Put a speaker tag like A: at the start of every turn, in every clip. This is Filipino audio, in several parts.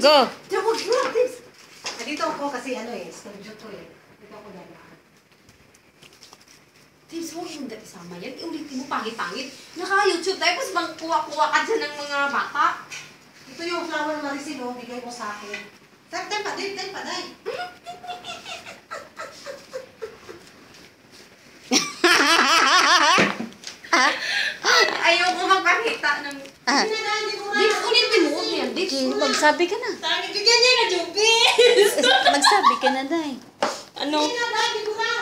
A: Go.
B: Dito ako kasi ano eh, studio to eh. Dito ako dadaan.
C: Tips, huwag yung isama yan. Iulitin mo, pangit-pangit. Naka-YouTube tayo, tapos bang kuha-kuha ka dyan ng mga bata.
B: Ito yung flower maricin, oh, bigay mo sa akin. Time pa, day.
C: Ayoko magpakita ng... Dito, ulitin mo. Dito,
A: Magsabi ka na.
C: bigyan niya na Jupis.
A: Magsabi ka na, Day.
C: Ano?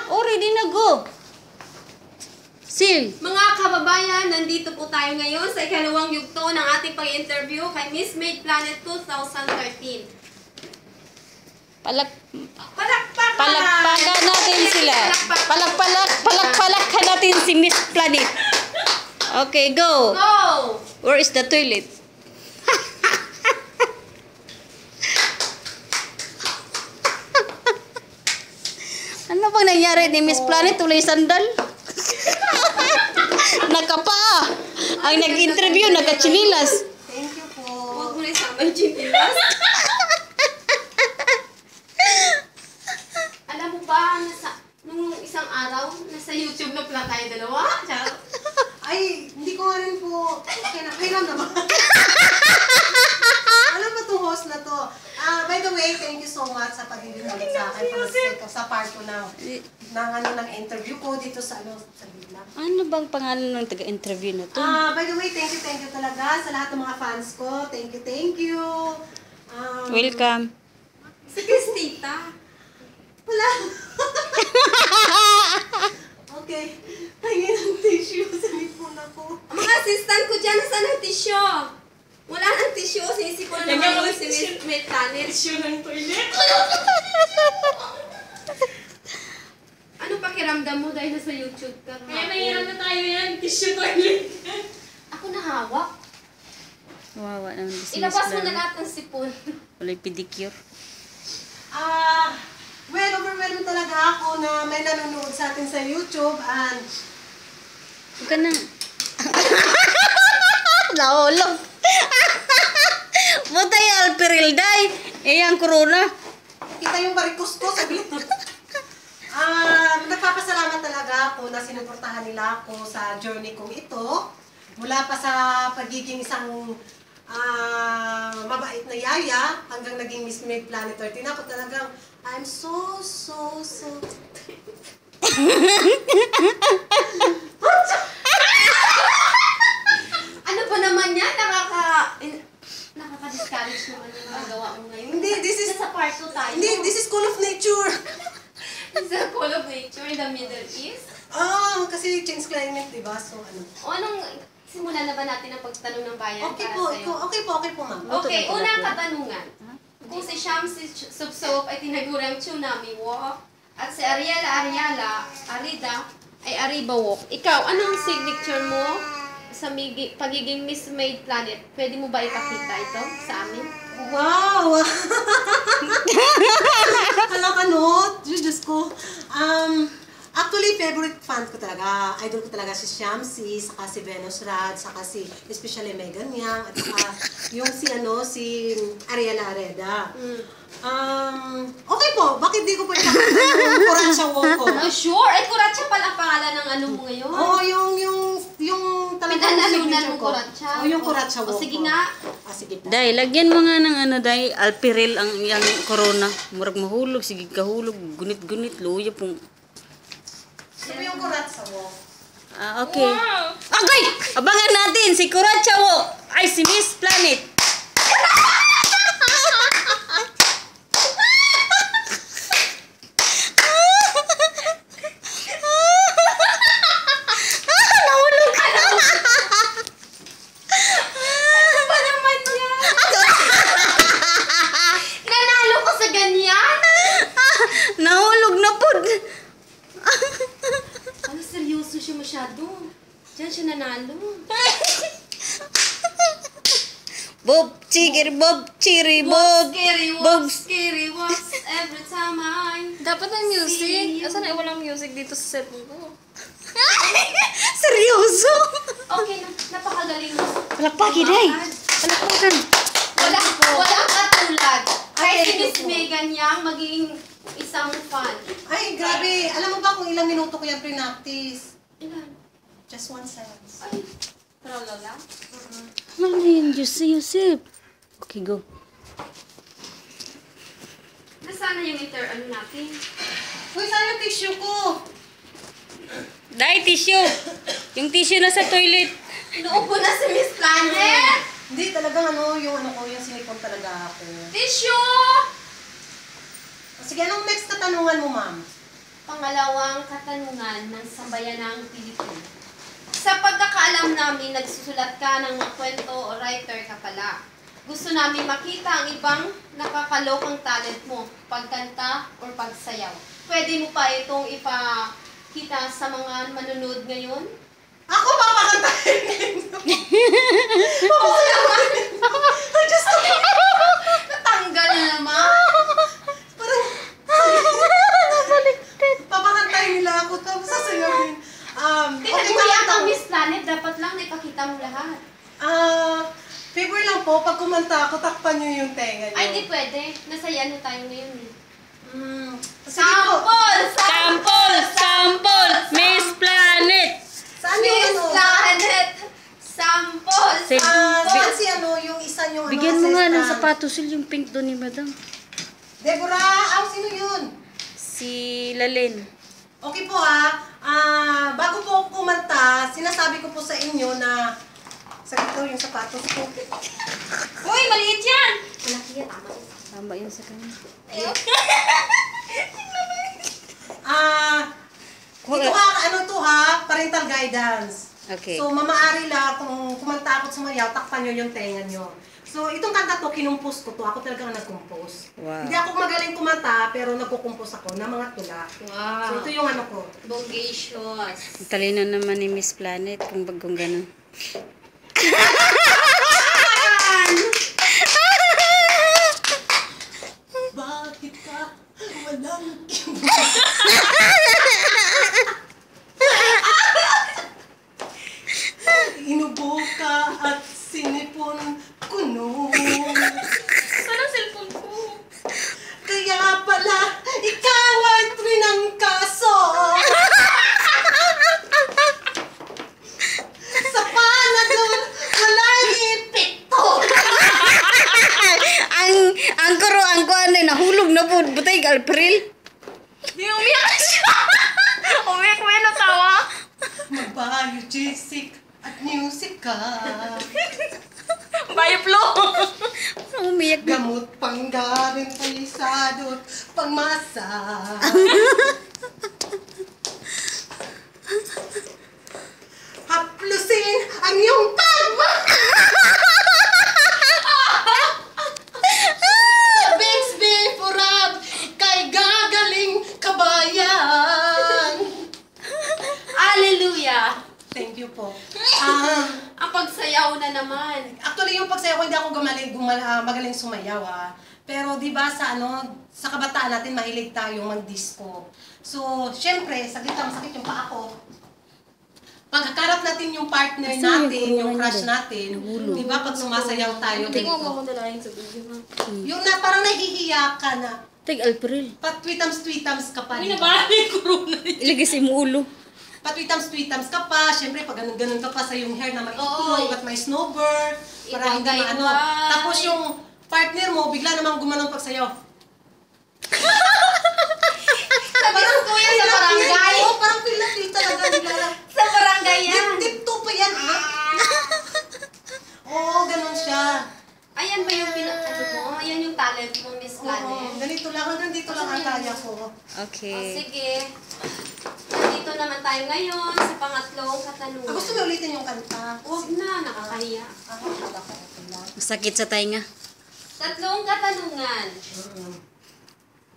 A: Oh, ready na, go. Sil.
C: Mga kababayan, nandito po tayo ngayon sa ikalawang yugto ng ating pag-interview kay Miss Made Planet 2013.
A: Palakpakan natin sila. Palakpakan natin si Miss Planet. Okay, go.
C: Go!
A: Where is the toilet? Ano bang nangyari ni Miss Planet? Tuloy sandal? Nakapa. Ang nag-interview, nagka-chinilas.
B: Thank you po.
C: Huwag mo na isama yung chinilas. Alam mo ba, nung isang araw, nasa YouTube na pala tayo dalawa? Charot.
B: Ay, hindi ko nga rin po. Okay na, kailan naman. Alam mo to host na to. By the way, thank you so much sa pag-ibig ulit sa akin sa part ko ng interview ko dito sa sa Bigla.
A: Ano bang pangalan ng taga-interview na to?
B: By the way, thank you talaga sa lahat ng mga fans ko. Thank you.
A: Welcome.
C: Si Cristita.
B: Wala. Okay. Tingin ng tissue sa lipon ako.
C: Ang mga assistant ko dyan, nasaan ang tissue? Wala nang tissue, sinisipon na naman yung si Miss Made Planet.
B: Tissue ng toilet.
C: Ano pakiramdam mo dahil nasa YouTube ka?
D: Kaya mahirap na tayo yan. Tissue toilet.
C: Ako nahawak.
A: Wawa naman si Miss
C: Ilabas mo na
A: Planet.
C: lahat ng sipon.
A: Wala'y pedicure.
B: Well, overwhelmed talaga ako na may nanonood sa atin sa YouTube and
A: Huwag ka nang... Nahulog. Butay alperil, Day. Ang corona.
B: kita yung barikos ko, sabi ko. Nagpapasalamat talaga ako na sinuportahan nila ako sa journey kong ito. Mula pa sa pagiging isang mabait na yaya hanggang naging Miss Made Planet 13. Ako talagang, I'm so
C: Ano pa naman yan? Nakaka-discourage naman yung nagawa mo ngayon.
B: Hindi, this is...
C: Nasa part 2 tayo.
B: Hindi, this is Call of Nature.
C: This is a Call of Nature in the Middle East.
B: Kasi change climate, diba? So, ano.
C: O anong... Simulan na ba natin ang pagtanong ng bayan
B: Okay
C: para
B: po,
C: sa'yo?
B: okay po, ma'am.
C: Okay, unang katanungan. Kung si Shamsi Subsob ay tinagurang Tsunami Walk at si Ariela Arida ay Arriba Walk, ikaw, anong signature mo sa pagiging Miss Made Planet? Pwede mo ba ipakita ito sa amin?
B: Wow! Kalakanot! Diyos ko. Actually, favorite fan ko talaga. Idol ko talaga si Shamsi, saka si Venus Rad, saka si, especially Megan Yang, at saka yung si Ariela Areda. Okay po, bakit di ko po ipakita yung Kuratsa Walk ko?
C: Oh, sure! Ay, Kuratsa pala ang pangalan ng ano mo ngayon.
B: Oo, yung talagang
C: Pinanalunan
B: signature
C: mo
B: ko.
C: Kuratsa.
B: Oo, yung Kuratsa Walk
C: O, sige
B: ko.
C: nga.
B: Sige po.
A: Day, lagyan mo nga ng ano, Day, alperil ang yang corona. Murag mahulog, sige kahulog, gunit-gunit, luya pong...
B: Ito yung Kuratsa Walk.
A: Okay. Okay! Abangan natin si Kuratsa Walk ay si Miss Planet. Nahulog.
C: Ano ba naman yan? Nanalo ko sa ganyan?
A: Nahulog na po.
C: Ano, seryoso siya masyado. Diyan siya nanalo.
A: Bob, chigir, Bob, chiri, Bob.
C: Scary
A: Bob.
C: walks, scary walks, every time I...
D: Dapat ang music. Asan ay walang music dito sa cellphone ko?
A: Seryoso?
C: Okay na, napakagaling mo.
A: Palakpakin, Day. Palakpakan.
C: Wala katulad Miss Megan Yang maging isang fan.
B: Ay, grabe. Alam mo ba kung ilang minuto ko yan pre-practice?
C: Ilan?
B: Just 1 seconds.
C: Ay, tralala.
A: Ano yun, Yusef? Okay, go.
C: Nasaan na yung ano natin?
B: Uy, saan yung tissue ko?
A: Dai, tissue! Yung tissue na sa toilet.
C: Inuupo na si Miss Planet!
B: Hindi, talagang yung sinipon talaga ako.
C: Tissue!
B: Sige, anong next katanungan mo, ma'am?
C: Pangalawang katanungan ng sambayanang Pilipino. Sa pagkakaalam namin, nagsusulat ka ng mga kwento o writer ka pala. Gusto namin makita ang ibang nakakalokang talent mo, pagkanta or pagsayaw. Pwede mo pa itong ipakita sa mga manonood ngayon?
B: Ako papakantahin! Papasayawan! Ay, Diyos ko!
C: Natanggal naman!
B: Parang... Papakantahin nila ako, tapos sasayawin.
C: Tingnan mo yan ang Miss Planet, dapat lang naipakita mo lahat.
B: Favor lang po, pag kumanta ako, takpan nyo yung tenga nyo.
C: Ay, di pwede. Nasaya na tayo ngayon eh.
B: Sige po.
C: Sample!
A: Sample! Miss Planet!
B: Saan yung
C: Miss Planet! Sample!
A: Say-
B: Saan si yung isa yung
A: Bigyan mo nga ng
B: assistant?
A: sapatos yung pink doon ni madam.
B: Deborah! Sino yun?
A: Si Lalen.
B: Okay po bago po ako kumanta, sinasabi ko po sa inyo na saglit daw yung sapatos ko.
C: Uy, maliit yan! Malaki yan, tama yan.
A: Tama yun sa kanya.
B: Ito parental guidance.
A: Okay.
B: So, mamaari lang kung kumanta ako at sumayaw, takpan nyo yung tenga nyo. So, itong kanta to, kinumpos ko to. Ako talaga ang nag-compose.
A: Wow.
B: Hindi ako magaling kumanta, pero nagkukumpos ako ng mga tula.
C: Wow.
B: So, ito yung ko.
C: Bogacious.
A: Ang talino naman ni Miss Planet kung bagong ganun.
B: Bakit ka walang inubo ka at sinipon kuno.
C: Saan ang cellphone ko?
B: Kaya pala, ikaw ay trinangkaso. Sa panadol, walang epekto.
A: ang ano, nahulog na po. Butay, April.
C: Di umiyak siya! Umiyak mo yan ang tawa?
B: Mag-biogesic at music ka.
C: Bayoplo!
A: Umiyak na.
B: Gamot panggaling palisado at pangmasa. Haplusin ang iyong tama. Bixby Furab kay gagaling kabayan.
C: Hallelujah!
B: Thank you po.
C: Ang pagsayaw na naman.
B: Actually, yung pagsayaw ko, hindi ako magaling sumayaw Pero di ba sa sa kabataan natin mahilig tayong mag-disco. So, syempre, saglit lang masakit yung paa ko. Pagkakarap natin yung partner
A: Asan yung
B: natin, yung
A: kulungan
B: crush
A: niya?
B: natin, di ba pag sumasayaw tayo
D: Hindi ko
B: ganito.
D: mamamandalahin sa video na.
B: Yung parang nahihiya ka na,
A: Tag, April.
B: patwitams-twitams ka pa.
C: Uy,
B: di ba?
C: nabahan yung corona.
A: Ilagay sa mo ulo.
B: Patwitams-twitams ka pa, syempre pag ganun ka pa sa yung hair na maiitlog
C: Oo.
B: at may snowbird, para hindi
C: Ibagay
B: maano.
C: mo.
B: Tapos yung partner mo, bigla namang gumanon pagsayaw.
C: Sabi ko kuya sa barangay.
B: Oo, parang feel na feel talaga nila.
C: Sa barangay yan.
B: Tip to pa yan, Oo, ganun siya.
C: Ayan ba yung mo? Ayan yung talent mo, Miss
B: Oo,
C: Planet.
B: ganito lang, hanggang dito lang ang kaya ko.
A: Okay.
C: Sige. Nandito naman tayo ngayon sa pangatlong katanungan.
B: Gusto mo ulitin yung kanta?
C: Huwag na, nakakahiya.
B: Ako, wala ko okay lang.
A: Masakit sa tainga.
C: Tatlong katanungan.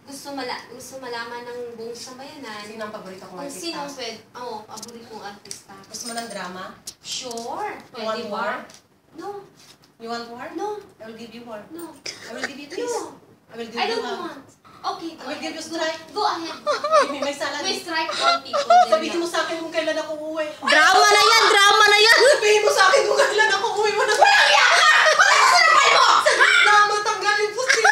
C: Gusto malaman ng buong sambayanan
B: Sino ang paborito kong
C: kung
B: artista?
C: sinong paboritong artista.
B: Gusto mo ng drama?
C: Sure.
B: You want
C: Pwede
B: war?
C: ba? No.
B: You want war?
C: No.
B: I will give you war.
C: No.
B: I will give you peace.
C: No.
B: I will give
C: I
B: you
C: don't
B: love.
C: want. Okay,
B: I will give you strike.
C: Go ahead.
B: Give me my salad.
C: We strike all people.
B: Sabihin mo sa akin kung kailan ako uuwi.
A: Drama na yan! Drama na yan!
B: Sabihin mo sa akin kung kailan ako uuwi. Walang yan! Walang sinapay mo! Drama, tanggalin po siya.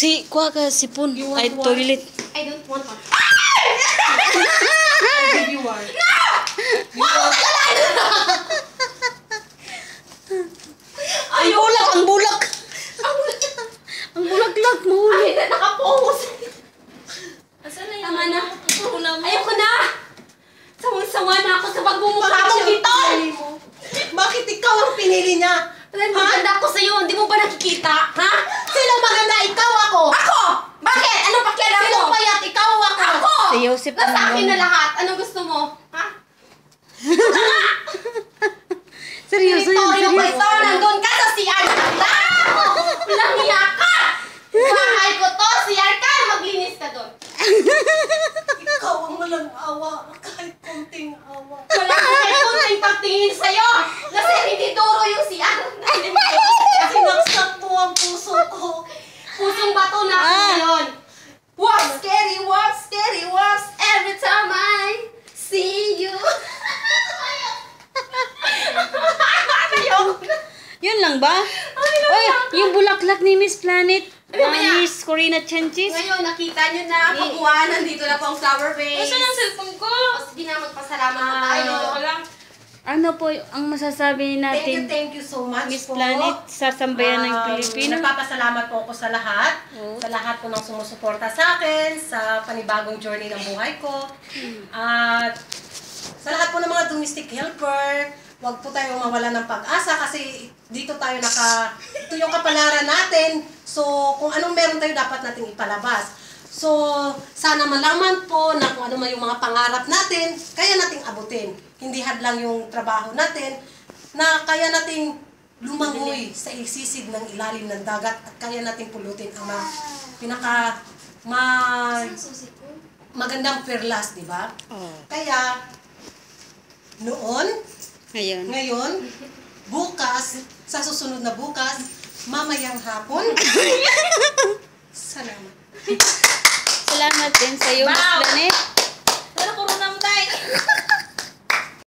A: Si, kuha ka sipon.
B: You want
A: Ay,
B: one?
A: toilet.
C: I don't want one.
B: I'll give you one.
A: Ang bulak, ang bulak. Ang bulak-lak, mahuli.
C: Ay, nakapose.
D: Asan na
C: Tama na.
D: Corona mo?
C: Ayoko na. Sawang-sawa na ako sa pagmumukha
B: Bakit
C: mong
B: siya
C: dito.
B: pinili mo? Bakit ikaw ang pinili niya?
C: Maganda ako sa'yo. Hindi mo ba nakikita? Ha?
B: Sino maganda? Ikaw ako!
C: Ako! Bakit? Ano pakialam mo?
B: Sino payat? Ikaw ako!
C: Ako!
A: Si Joseph
C: Nasa
A: ang
C: akin
A: wrong.
C: na lahat. Ano gusto mo? Ha?
A: Seryoso yun,
C: Ito, yung
A: seryoso.
C: pwesto, nandun ka sa CR na lang! Walang hiya ka! Bahay ko to, CR ka! Maglinis ka doon.
B: Ikaw ang walang awa. Kahit konting awa.
C: Wala ko kahit konting pagtingin sa'yo! Kasi hindi duro yung CR.
B: Sinaksak mo ang puso ko.
C: Pusong bato na ako ngayon. Walks every time I see you. Ayoko na.
A: Yun lang ba? Oy, yung bulaklak ni Miss Planet.
C: Mamaya.
A: Miss Corina Chanchis.
C: Ngayon, nakita nyo na, pagkuha, nandito na po ang flower vase.
D: Asan ang cellphone ko?
C: O, sige na, magpasalamat na tayo.
D: Dito ko lang.
A: Ano po ang masasabi natin?
B: Thank you so much
A: Miss
B: po.
A: Planet sa sambayan ng Pilipino.
B: Nagpapasalamat po ako sa lahat.
A: Oo.
B: Sa lahat po ng sumusuporta sa akin, sa panibagong journey ng buhay ko. At sa lahat po ng mga domestic helper, huwag po tayong mawala ng pag-asa kasi dito tayo ito yung kapalaran natin. So, kung anong meron tayo, dapat nating ipalabas. So, sana malaman po na kung ano man yung mga pangarap natin, kaya nating abutin. Hindi hadlang yung trabaho natin, na kaya nating lumangoy sa isisid ng ilalim ng dagat at kaya nating pulutin ang magandang perlas, di ba?
A: Oh.
B: Kaya, noon,
A: Ayun.
B: ngayon, bukas, sa susunod na bukas, mamayang hapon. Salamat.
A: Salamat din sa iyo, Miss
C: Wow.
A: Planet.